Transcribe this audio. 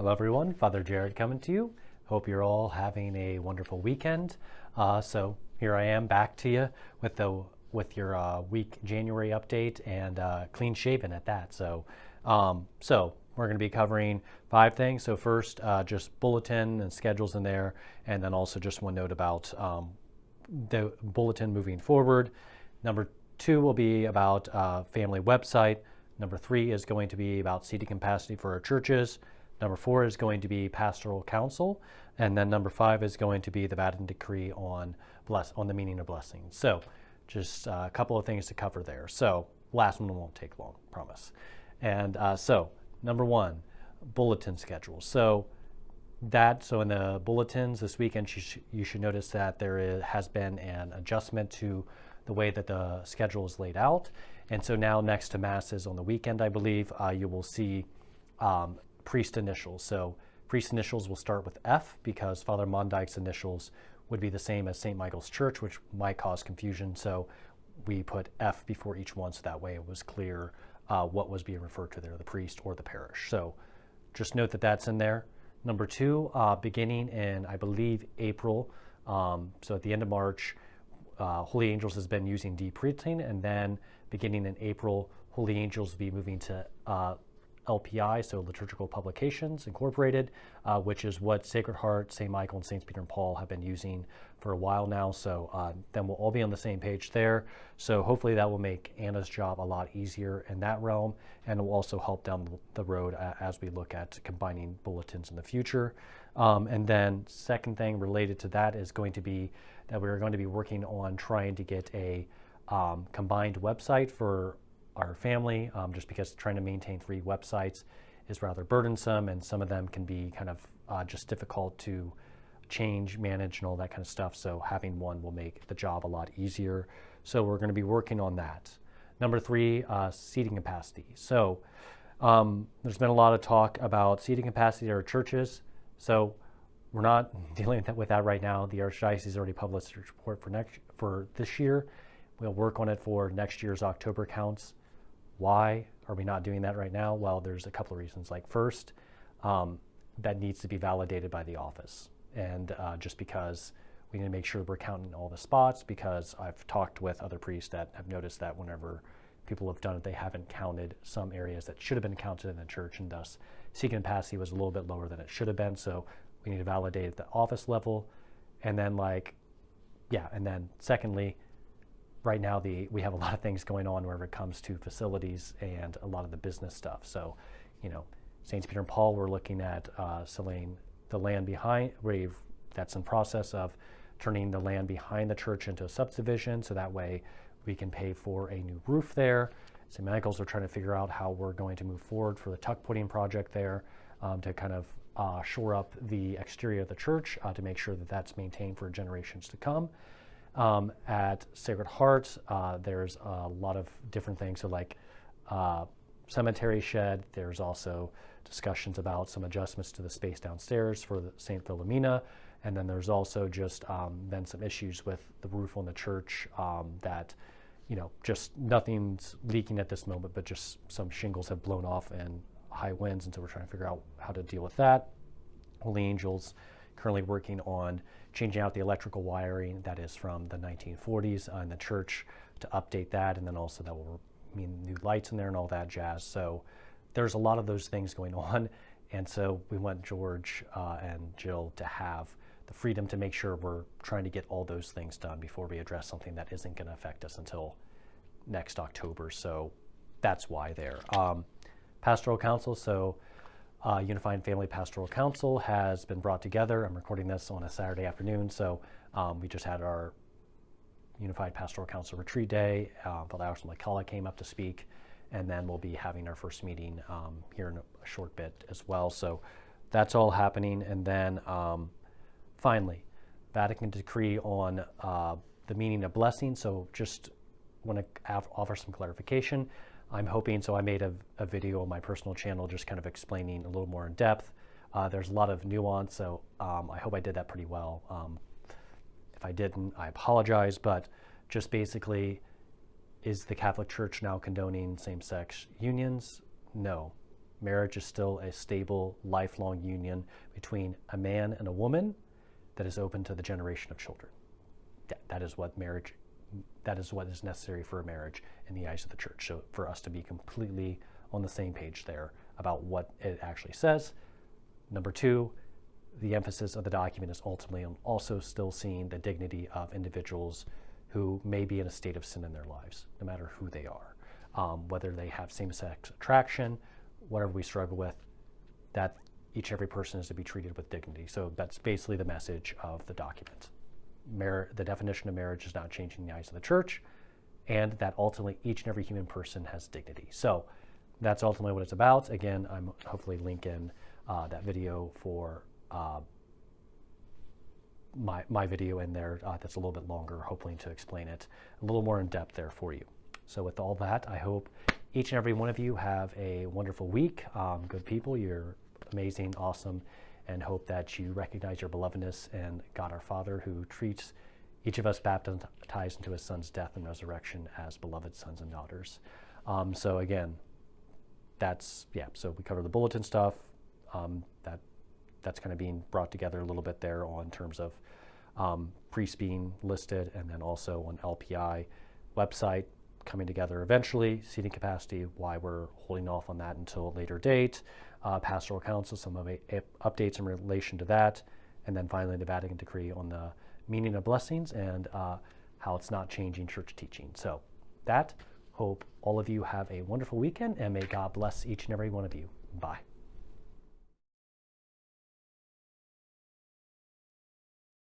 Hello everyone, Father Jared coming to you. Hope you're all having a wonderful weekend. So here I am back to you with your week January update and clean shaven at that. So we're going to be covering 5 things. So first, just bulletin and schedules in there, and then also just one note about the bulletin moving forward. Number 2 will be about family website. Number 3 is going to be about seating capacity for our churches. Number 4 is going to be Pastoral Council, and then number 5 is going to be the Vatican decree on the meaning of blessing. So just a couple of things to cover there. So last one won't take long, promise. And so number 1, bulletin schedule. So in the bulletins this weekend, you should notice that has been an adjustment to the way that the schedule is laid out. And so now next to masses on the weekend, I believe, you will see priest initials. So priest initials will start with F because Father Mondike's initials would be the same as St. Michael's Church, which might cause confusion. So we put F before each one, so that way it was clear what was being referred to there, the priest or the parish. So just note that that's in there. Number 2, beginning in, I believe, April, so at the end of March, Holy Angels has been using de-printing, and then beginning in April, Holy Angels will be moving to LPI, so Liturgical Publications Incorporated, which is what Sacred Heart, St. Michael, and Saints Peter and Paul have been using for a while now. So then we'll all be on the same page there. So hopefully that will make Anna's job a lot easier in that realm, and it will also help down the road as we look at combining bulletins in the future. And then second thing related to that is going to be that we're going to be working on trying to get a combined website for our family, just because trying to maintain 3 websites is rather burdensome, and some of them can be kind of just difficult to change, manage, and all that kind of stuff. So having one will make the job a lot easier. So we're going to be working on that. Number 3, seating capacity. So there's been a lot of talk about seating capacity at our churches. So we're not dealing with that right now. The Archdiocese already published a report for this year. We'll work on it for next year's October counts. Why are we not doing that right now? Well, there's a couple of reasons. Like first, that needs to be validated by the office. And just because we need to make sure we're counting all the spots, because I've talked with other priests that have noticed that whenever people have done it, they haven't counted some areas that should have been counted in the church, and thus seating capacity was a little bit lower than it should have been. So we need to validate at the office level. And then and then secondly, right now we have a lot of things going on wherever it comes to facilities and a lot of the business stuff. So, Saints Peter and Paul, we're looking at selling the land behind, that's in process of turning the land behind the church into a subdivision, so that way we can pay for a new roof there. St. Michael's, are trying to figure out how we're going to move forward for the tuck putting project there, to kind of shore up the exterior of the church, to make sure that that's maintained for generations to come. At Sacred Heart, there's a lot of different things. So like cemetery shed, there's also discussions about some adjustments to the space downstairs for the St. Philomena. And then there's also just been some issues with the roof on the church that, just nothing's leaking at this moment, but just some shingles have blown off in high winds. And so we're trying to figure out how to deal with that. Holy Angels currently working on changing out the electrical wiring that is from the 1940s in the church to update that, and then also that will mean new lights in there and all that jazz. So there's a lot of those things going on, and so we want George and Jill to have the freedom to make sure we're trying to get all those things done before we address something that isn't going to affect us until next October. So that's why there. Pastoral Council, so Unified Family Pastoral Council has been brought together. I'm recording this on a Saturday afternoon, so we just had our Unified Pastoral Council Retreat Day. Father Alex McCullough came up to speak, and then we'll be having our first meeting here in a short bit as well. So that's all happening. And then finally, Vatican decree on the meaning of blessing. So just want to offer some clarification. I'm hoping, so I made a video on my personal channel just kind of explaining a little more in depth. There's a lot of nuance, so I hope I did that pretty well. If I didn't, I apologize, but just basically, is the Catholic Church now condoning same-sex unions? No. Marriage is still a stable, lifelong union between a man and a woman that is open to the generation of children. That is what is necessary for a marriage in the eyes of the church. So for us to be completely on the same page there about what it actually says. Number two, the emphasis of the document is ultimately on also still seeing the dignity of individuals who may be in a state of sin in their lives, no matter who they are. Whether they have same-sex attraction, whatever we struggle with, that each and every person is to be treated with dignity. So that's basically the message of the document. The definition of marriage is not changing in the eyes of the church, and that ultimately each and every human person has dignity. So that's ultimately what it's about. Again, I'm hopefully linking that video for my video in there that's a little bit longer, hopefully to explain it a little more in depth there for you. So with all that, I hope each and every one of you have a wonderful week. Good people, you're amazing, awesome, and hope that you recognize your belovedness and God our Father, who treats each of us baptized into his son's death and resurrection as beloved sons and daughters. So again, so we cover the bulletin stuff. That's kind of being brought together a little bit there on terms of priests being listed, and then also on LPI website coming together eventually, seating capacity, why we're holding off on that until a later date, Pastoral Council, some of updates in relation to that, and then finally the Vatican decree on the meaning of blessings and how it's not changing church teaching. So hope all of you have a wonderful weekend, and may God bless each and every one of you. Bye.